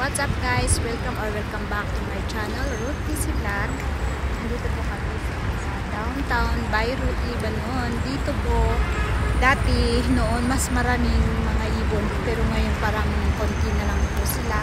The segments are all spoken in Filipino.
What's up guys? Welcome back to my channel, Ruth PC Vlog. Nandito po kami sa downtown Beirut, Lebanon. Dito po, dati noon mas maraming mga ibon. Pero ngayon parang konti na lang po sila.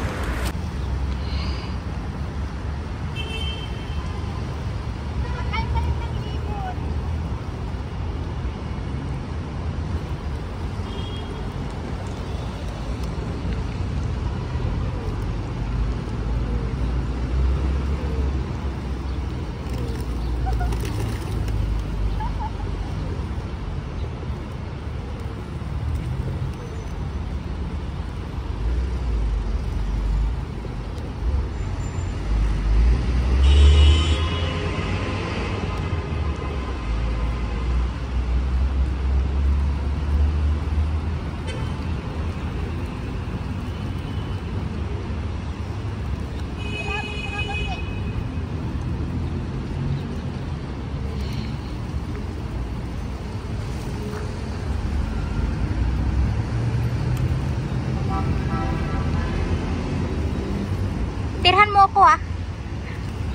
Tirhan mo ako ah.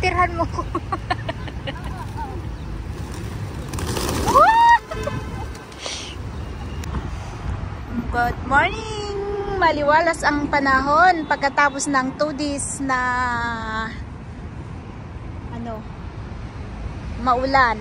Tirhan mo ko. Good morning! Maliwalas ang panahon pagkatapos ng 2 days na maulan.